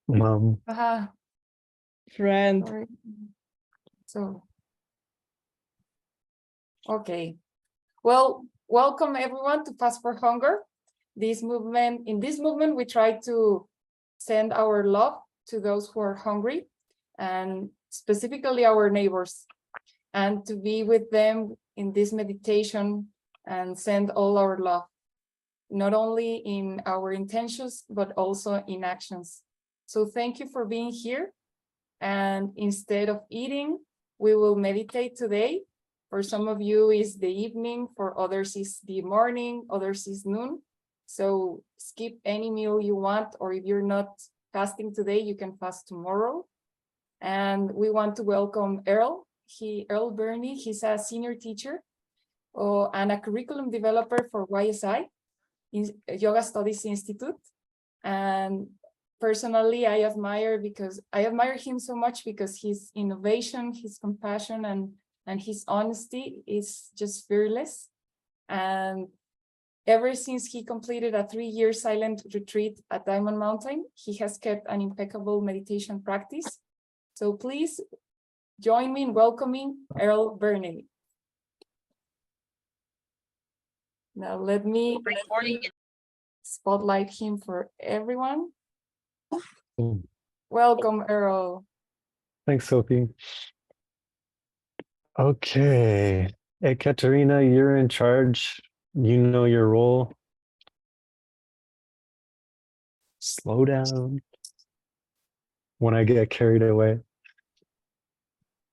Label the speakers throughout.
Speaker 1: Uh-huh.
Speaker 2: Friend.
Speaker 1: Sorry. So, okay. Well, welcome everyone to Fast for Hunger. In this movement, we try to send our love to those who are hungry, and specifically our neighbors, and to be with them in this meditation and send all our love, not only in our intentions, but also in actions. So thank you for being here. And instead of eating, we will meditate today. For some of you is the evening, for others is the morning, others is noon. So skip any meal you want, or if you're not fasting today, you can fast tomorrow. And we want to welcome Earle Birney. He's a senior teacher and a curriculum developer for YSI, Yoga Studies Institute. And personally, I admire him so much because his innovation, his compassion, and his honesty is just fearless. And ever since he completed a 3-year silent retreat at Diamond Mountain, he has kept an impeccable meditation practice. So please join me in welcoming Earle Birney. Now let me spotlight him for everyone. Welcome, Earle.
Speaker 3: Thanks, Sophie. Okay. Hey, Katerina, you're in charge. You know your role. Slow down when I get carried away.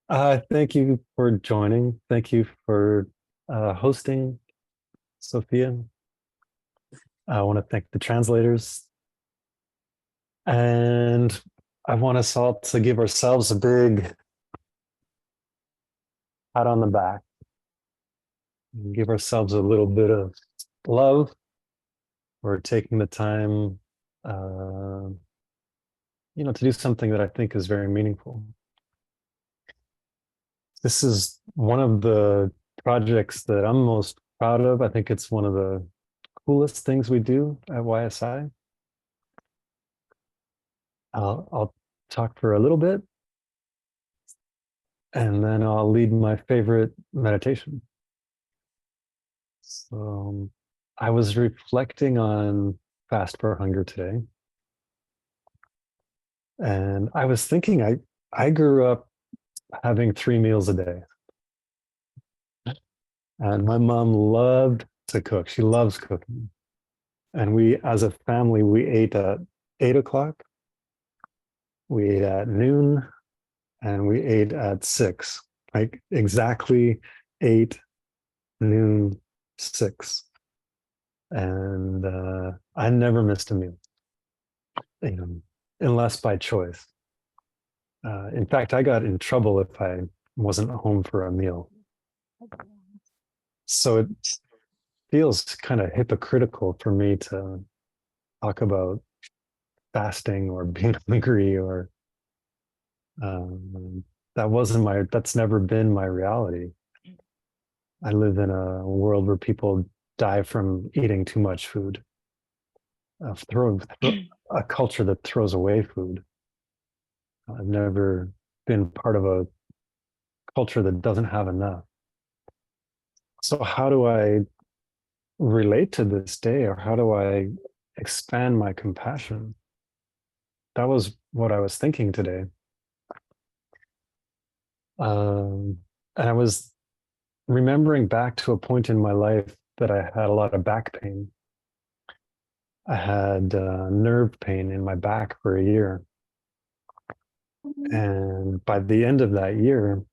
Speaker 3: Thank you for joining. Thank you for hosting, Sophia. I want to thank the translators. And I want us all to give ourselves a big pat on the back. And give ourselves a little bit of love for taking the time, to do something that I think is very meaningful. This is one of the projects that I'm most proud of. I think it's one of the coolest things we do at YSI. I'll talk for a little bit, and then I'll lead my favorite meditation. So I was reflecting on Fast for Hunger today, and I was thinking I grew up having 3 meals a day. And my mom loved to cook. She loves cooking. And we, as a family, we ate at 8 o'clock, we ate at noon, and we ate at 6, like exactly 8, noon, 6. And I never missed a meal, unless by choice. In fact, I got in trouble if I wasn't home for a meal. So it feels kind of hypocritical for me to talk about fasting or being hungry, or that's never been my reality. I live in a world where people die from eating too much food, a culture that throws away food. I've never been part of a culture that doesn't have enough. So how do I relate to this day, or how do I expand my compassion? That was what I was thinking today. And I was remembering back to a point in my life that I had a lot of back pain. I had nerve pain in my back for a year. And by the end of that year,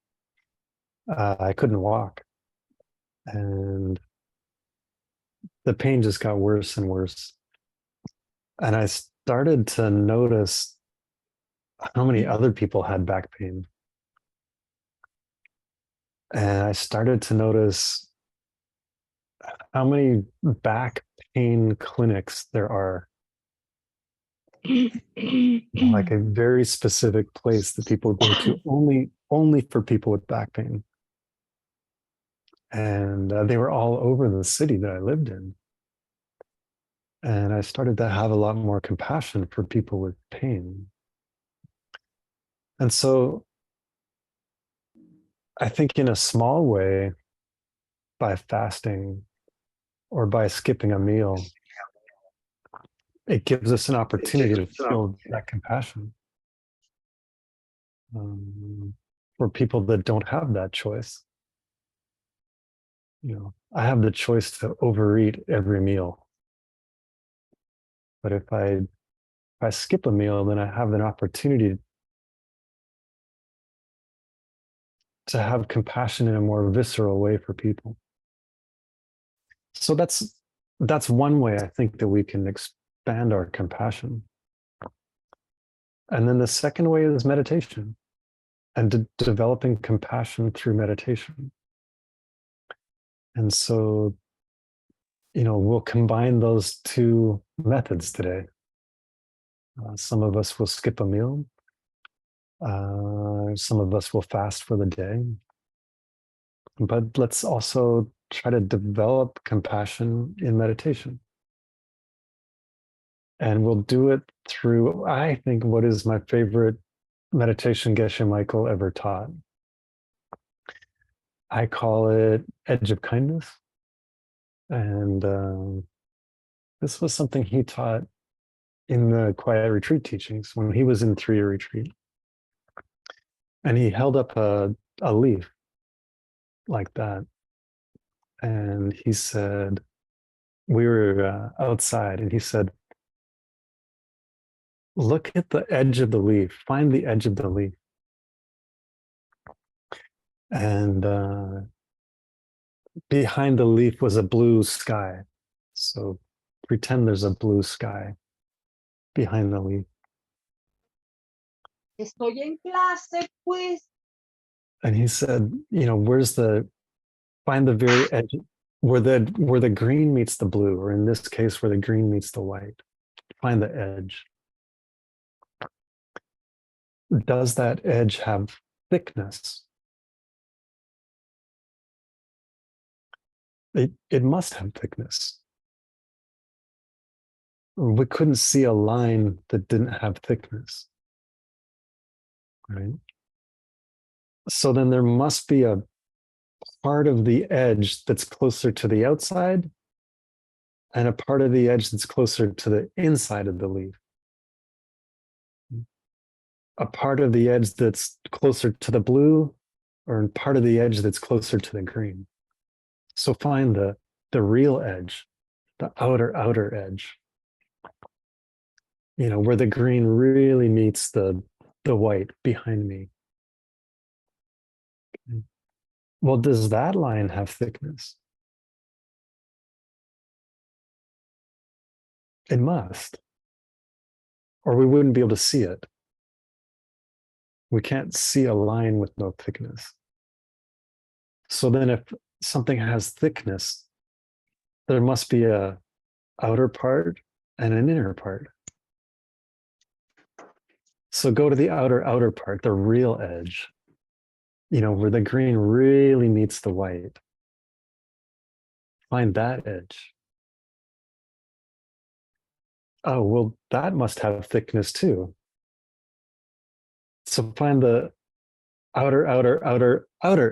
Speaker 3: I couldn't walk. And the pain just got worse and worse. And I started to notice how many other people had back pain. And I started to notice how many back pain clinics there are. Like a very specific place that people go to only for people with back pain. And they were all over the city that I lived in. And I started to have a lot more compassion for people with pain. And so I think in a small way, by fasting or by skipping a meal, it gives us an opportunity to feel that compassion for people that don't have that choice. You know, I have the choice to overeat every meal, but if I skip a meal, then I have an opportunity to have compassion in a more visceral way for people. So that's one way I think that we can expand our compassion. And then the second way is meditation and developing compassion through meditation. And so, you know, we'll combine those two methods today. Some of us will skip a meal. Some of us will fast for the day. But let's also try to develop compassion in meditation. And we'll do it through, I think, what is my favorite meditation Geshe Michael ever taught. I call it Edge of Kindness. And this was something he taught in the Quiet Retreat teachings when he was in 3-year retreat. And he held up a leaf like that. And he said, we were outside, and he said, look at the edge of the leaf, find the edge of the leaf. And behind the leaf was a blue sky. So pretend there's a blue sky behind the leaf.
Speaker 4: Estoy en clase, pues.
Speaker 3: And he said, you know, find the very edge where the green meets the blue, or in this case, where the green meets the white. Find the edge. Does that edge have thickness? It must have thickness. We couldn't see a line that didn't have thickness, right? So then there must be a part of the edge that's closer to the outside and a part of the edge that's closer to the inside of the leaf. A part of the edge that's closer to the blue, or part of the edge that's closer to the green. So find the real edge, the outer edge. You know, where the green really meets the white behind me. Well, does that line have thickness? It must, or we wouldn't be able to see it. We can't see a line with no thickness. So then if something has thickness, there must be a outer part and an inner part. So go to the outer part, the real edge, you know, where the green really meets the white. Find that edge. Oh, well, that must have thickness too. So find the outer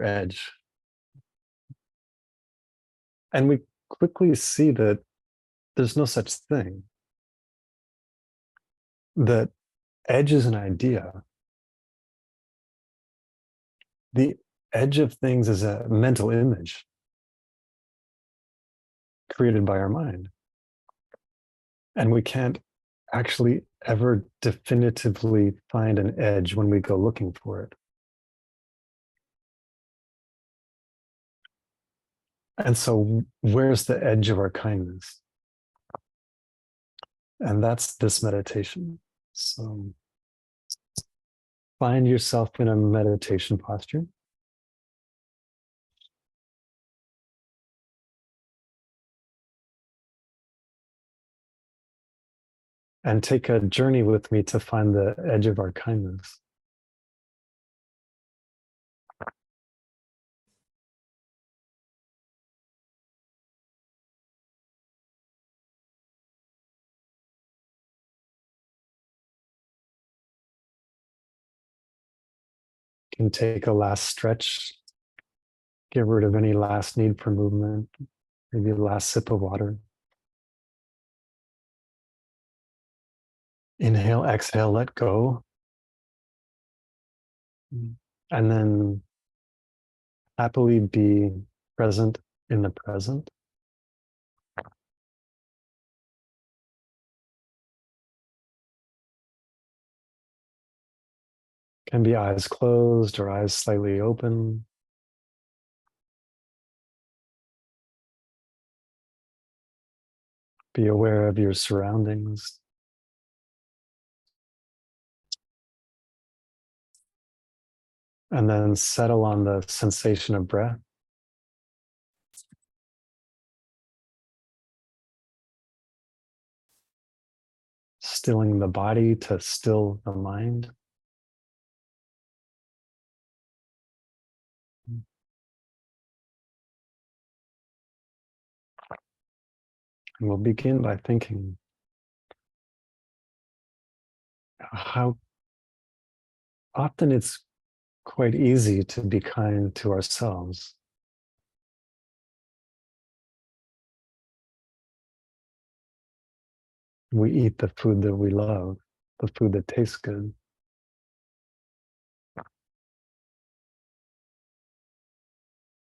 Speaker 3: edge. And we quickly see that there's no such thing. That edge is an idea. The edge of things is a mental image created by our mind. And we can't actually ever definitively find an edge when we go looking for it. And so where's the edge of our kindness? And that's this meditation. So find yourself in a meditation posture. And take a journey with me to find the edge of our kindness. can take a last stretch, get rid of any last need for movement, maybe the last sip of water. Inhale, exhale, let go. And then happily be present in the present. Can be eyes closed or eyes slightly open. Be aware of your surroundings. And then settle on the sensation of breath. Stilling the body to still the mind. And we'll begin by thinking how often it's quite easy to be kind to ourselves. We eat the food that we love, the food that tastes good.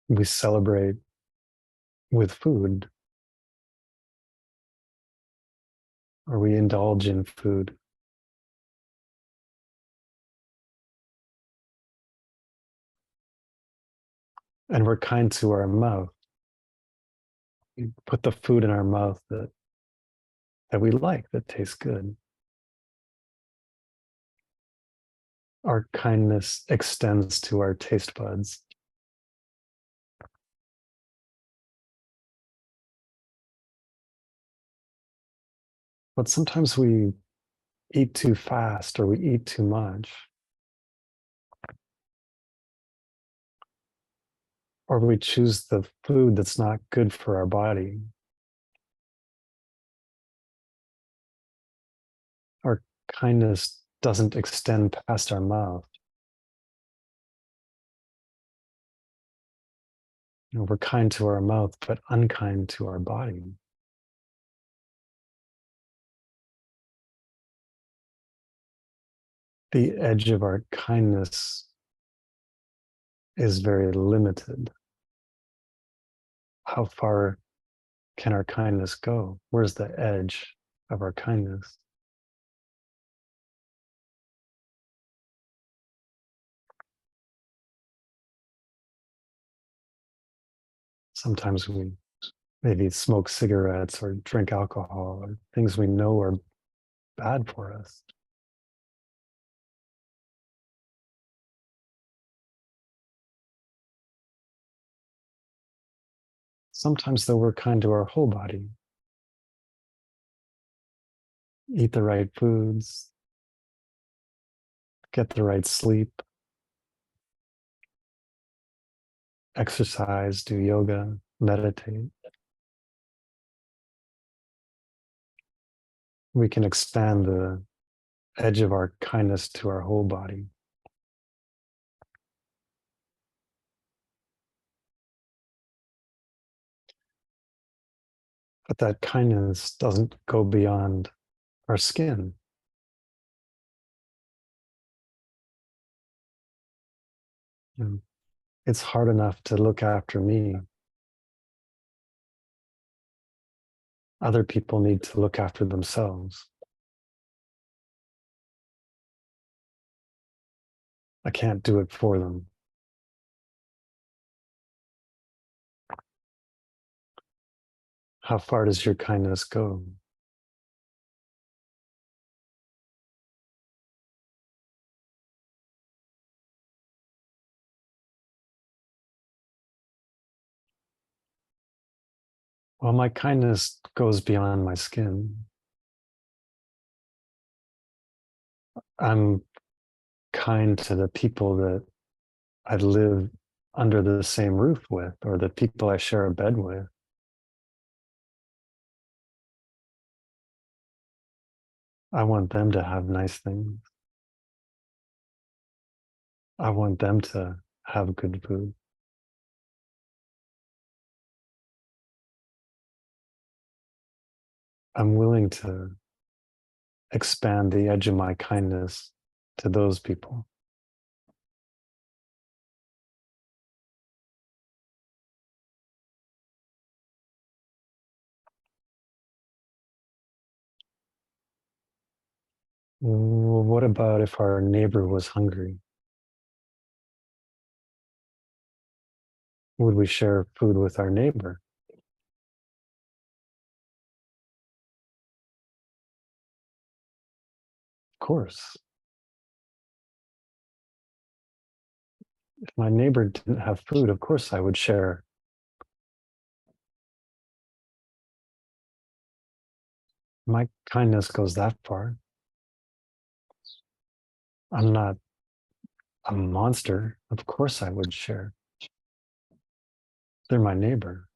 Speaker 3: We celebrate with food, or we indulge in food. And we're kind to our mouth. We put the food in our mouth that we like, that tastes good. Our kindness extends to our taste buds. But sometimes we eat too fast or we eat too much. Or we choose the food that's not good for our body. Our kindness doesn't extend past our mouth. We're kind to our mouth, but unkind to our body. The edge of our kindness is very limited. How far can our kindness go? Where's the edge of our kindness? Sometimes we maybe smoke cigarettes or drink alcohol or things we know are bad for us. Sometimes, though, we're kind to our whole body. Eat the right foods, get the right sleep, exercise, do yoga, meditate. We can expand the edge of our kindness to our whole body. But that kindness doesn't go beyond our skin. It's hard enough to look after me. Other people need to look after themselves. I can't do it for them. How far does your kindness go? Well, my kindness goes beyond my skin. I'm kind to the people that I live under the same roof with, or the people I share a bed with. I want them to have nice things. I want them to have good food. I'm willing to expand the edge of my kindness to those people. Well, what about if our neighbor was hungry? Would we share food with our neighbor? Of course. If my neighbor didn't have food, of course I would share. My kindness goes that far. I'm not a monster. Of course I would share. They're my neighbor.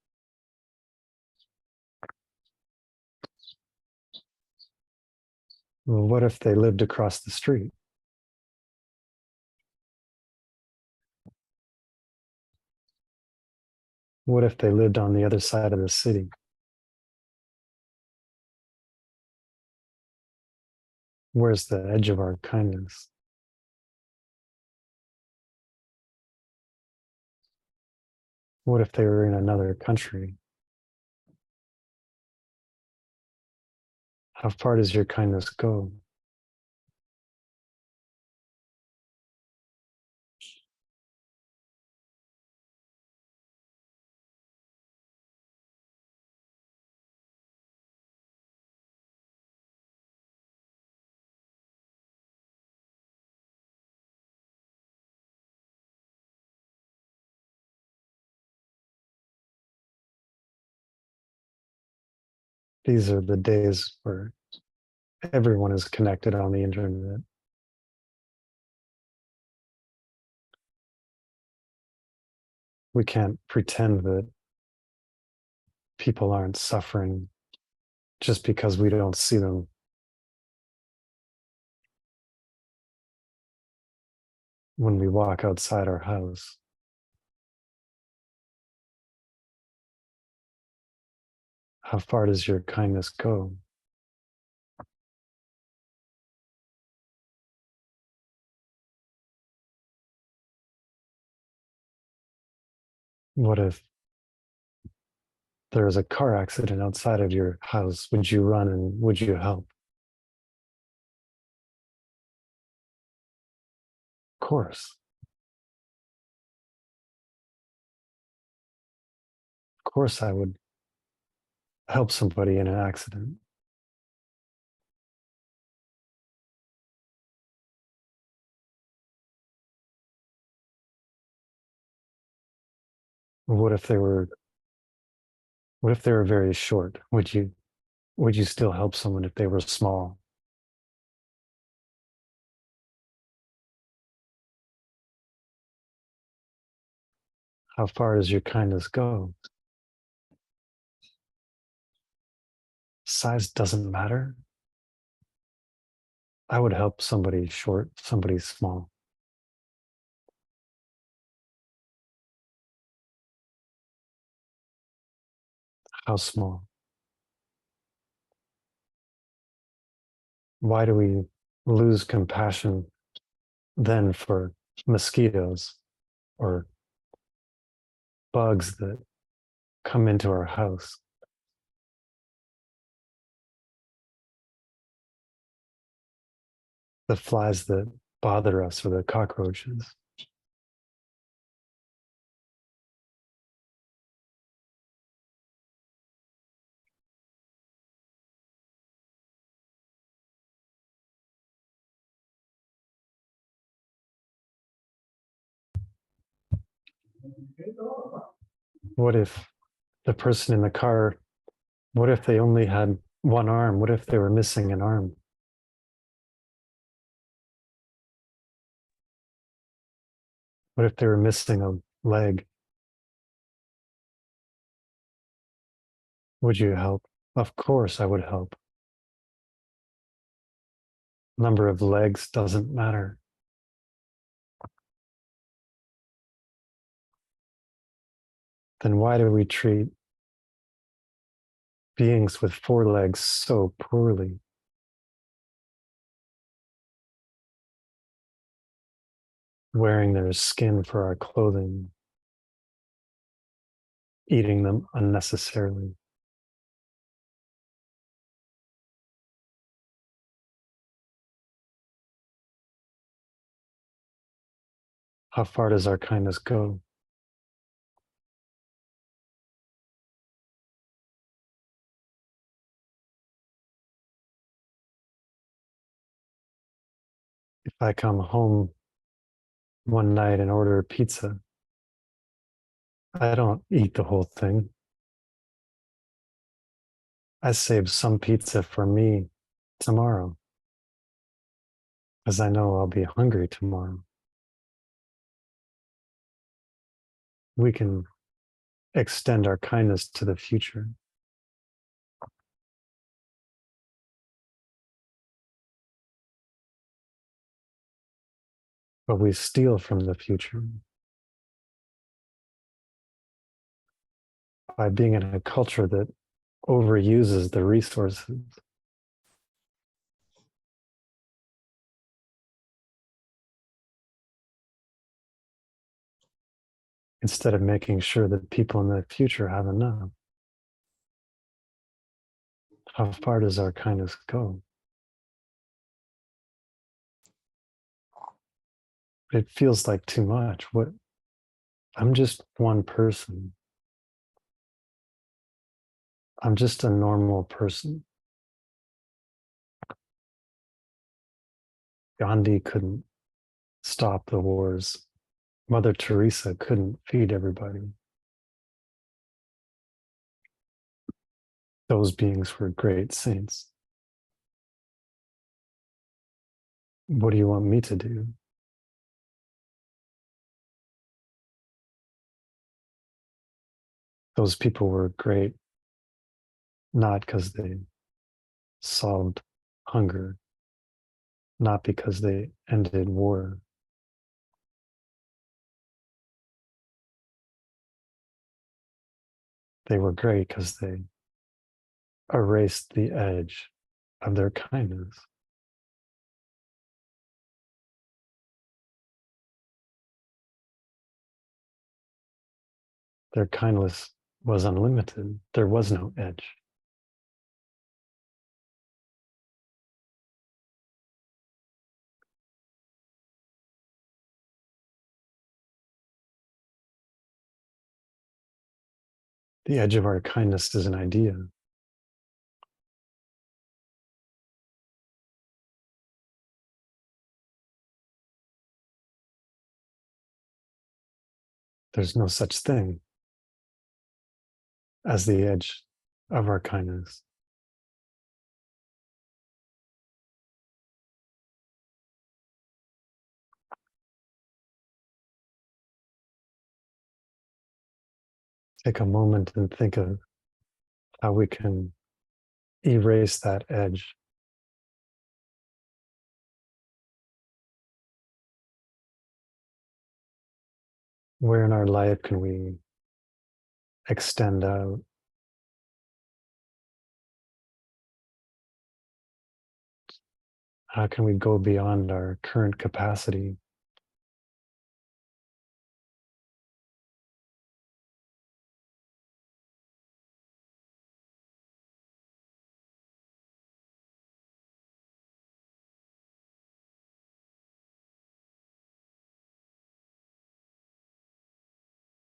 Speaker 3: Well, what if they lived across the street? What if they lived on the other side of the city? Where's the edge of our kindness? What if they were in another country? How far does your kindness go? These are the days where everyone is connected on the internet. We can't pretend that people aren't suffering just because we don't see them. When we walk outside our house, how far does your kindness go? What if there is a car accident outside of your house? Would you run and would you help? Of course. Of course, I would help somebody in an accident. What if they were very short? Would you still help someone if they were small? How far does your kindness go? Size doesn't matter. I would help somebody short, somebody small. How small? Why do we lose compassion then for mosquitoes or bugs that come into our house? The flies that bother us or the cockroaches? What if the person in the car, what if they only had one arm? What if they were missing an arm? What if they were missing a leg? Would you help? Of course I would help. Number of legs doesn't matter. then why do we treat beings with 4 legs so poorly? Wearing their skin for our clothing, eating them unnecessarily. How far does our kindness go? If I come home one night and order a pizza, I don't eat the whole thing. I save some pizza for me tomorrow, because I know I'll be hungry tomorrow. We can extend our kindness to the future. But we steal from the future by being in a culture that overuses the resources. Instead of making sure that people in the future have enough. How far does our kindness go? It feels like too much. What? I'm just one person. I'm just a normal person. Gandhi couldn't stop the wars. Mother Teresa couldn't feed everybody. Those beings were great saints. What do you want me to do? Those people were great, not because they solved hunger, not because they ended war. They were great because they erased the edge of their kindness. Their kindness was unlimited. There was no edge. The edge of our kindness is an idea. There's no such thing as the edge of our kindness. Take a moment and think of how we can erase that edge. Where in our life can we extend out? How can we go beyond our current capacity?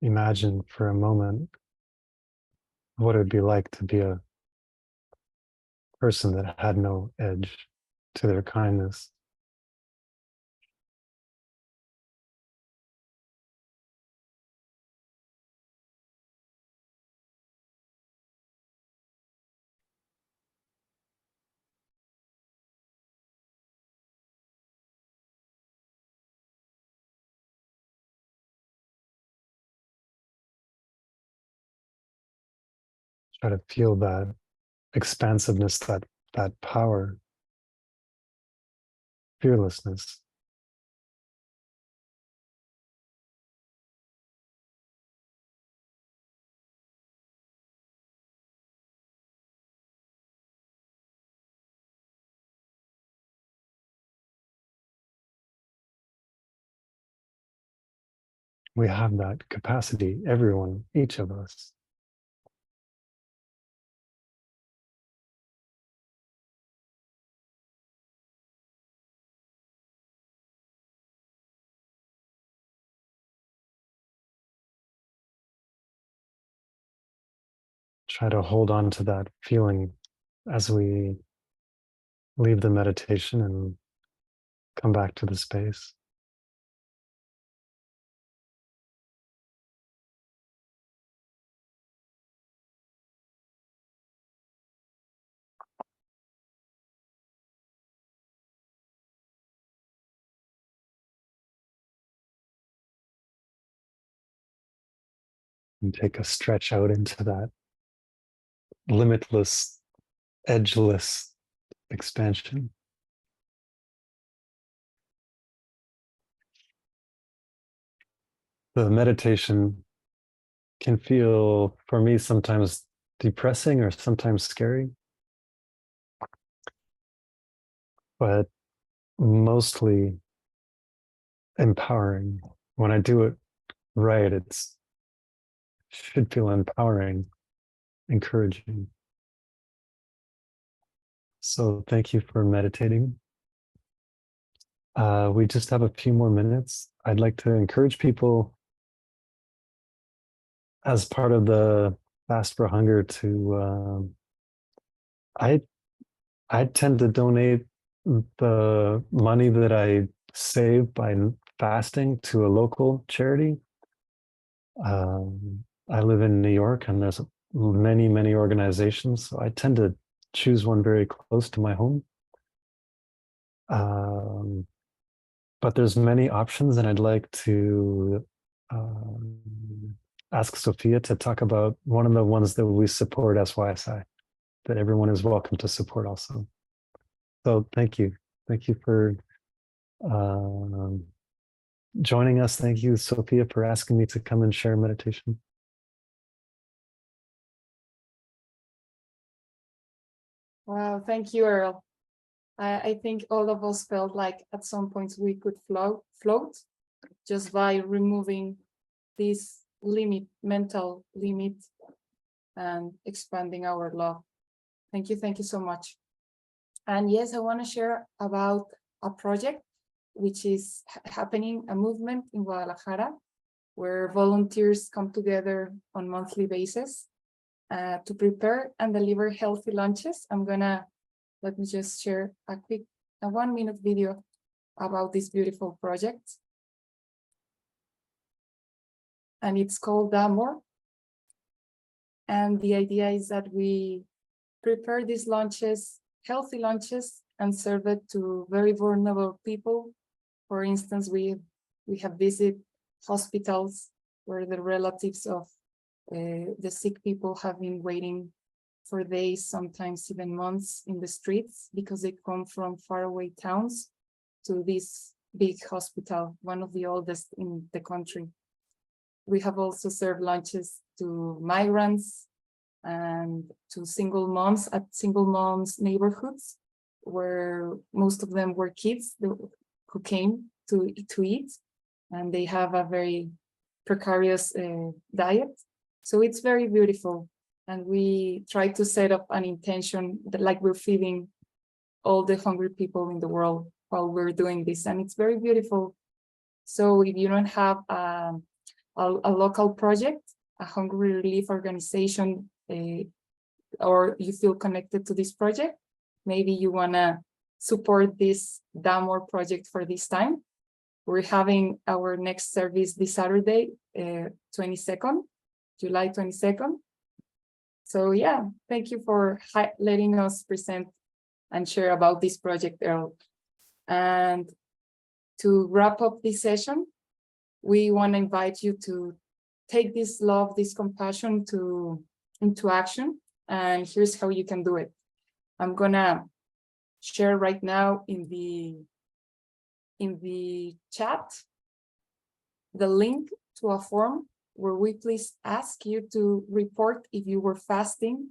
Speaker 3: Imagine for a moment what it would be like to be a person that had no edge to their kindness. Try to feel that expansiveness, that power, fearlessness. We have that capacity, everyone, each of us. Try to hold on to that feeling as we leave the meditation and come back to the space. And take a stretch out into that limitless, edgeless expansion. The meditation can feel, for me, sometimes depressing or sometimes scary, but mostly empowering. When I do it right, it's should feel empowering, encouraging. So thank you for meditating. We just have a few more minutes. I'd like to encourage people as part of the Fast for Hunger to, I tend to donate the money that I save by fasting to a local charity. I live in New York and there's many, many organizations. So I tend to choose one very close to my home. But there's many options, and I'd like to ask Sophia to talk about one of the ones that we support as YSI, that everyone is welcome to support also. So thank you. Thank you for joining us. Thank you, Sophia, for asking me to come and share meditation.
Speaker 1: Wow, thank you, Earle. I think all of us felt like at some points we could float just by removing this mental limit, and expanding our love. Thank you so much. And yes, I want to share about a project which is happening, a movement in Guadalajara, where volunteers come together on a monthly basis to prepare and deliver healthy lunches. Let me just share a quick 1-minute video about this beautiful project. And it's called Amor. And the idea is that we prepare these lunches, healthy lunches, and serve it to very vulnerable people. For instance, we have visited hospitals where the relatives of the sick people have been waiting for days, sometimes even months in the streets, because they come from faraway towns to this big hospital, one of the oldest in the country. We have also served lunches to migrants and to single moms at single moms neighborhoods, where most of them were kids who came to eat, and they have a very precarious diet. So it's very beautiful. And we try to set up an intention that like we're feeding all the hungry people in the world while we're doing this. And it's very beautiful. So if you don't have a local project, a hungry relief organization, or you feel connected to this project, maybe you want to support this Damor project for this time. We're having our next service this Saturday, 22nd, July 22nd. So yeah, thank you for letting us present and share about this project, Earle. And to wrap up this session, we want to invite you to take this love, this compassion into action. And here's how you can do it. I'm gonna share right now in the chat the link to a form where we please ask you to report if you were fasting.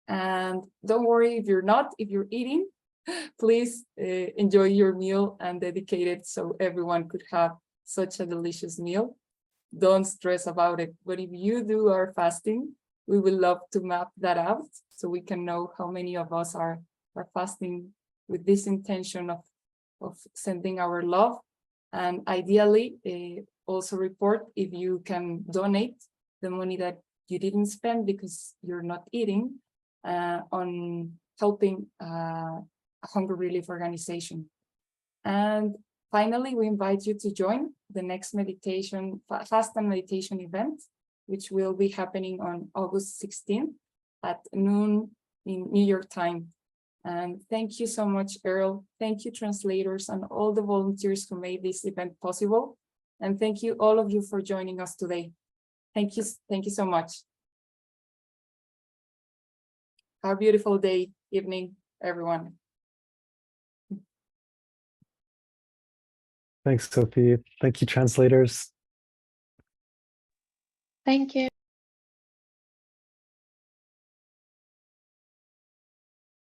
Speaker 1: And don't worry if you're not, if you're eating, please enjoy your meal and dedicate it so everyone could have such a delicious meal. don't stress about it. But if you do our fasting, we would love to map that out so we can know how many of us are fasting with this intention of sending our love. And ideally, also report if you can donate the money that you didn't spend because you're not eating on helping a hunger relief organization. And finally, we invite you to join the next meditation, fast and meditation event, which will be happening on August 16th at noon in New York time. And thank you so much, Earle. Thank you, translators, and all the volunteers who made this event possible. And thank you, all of you, for joining us today. Thank you so much. Have a beautiful day, evening, everyone.
Speaker 3: Thanks, Sophie. Thank you, translators.
Speaker 4: Thank you.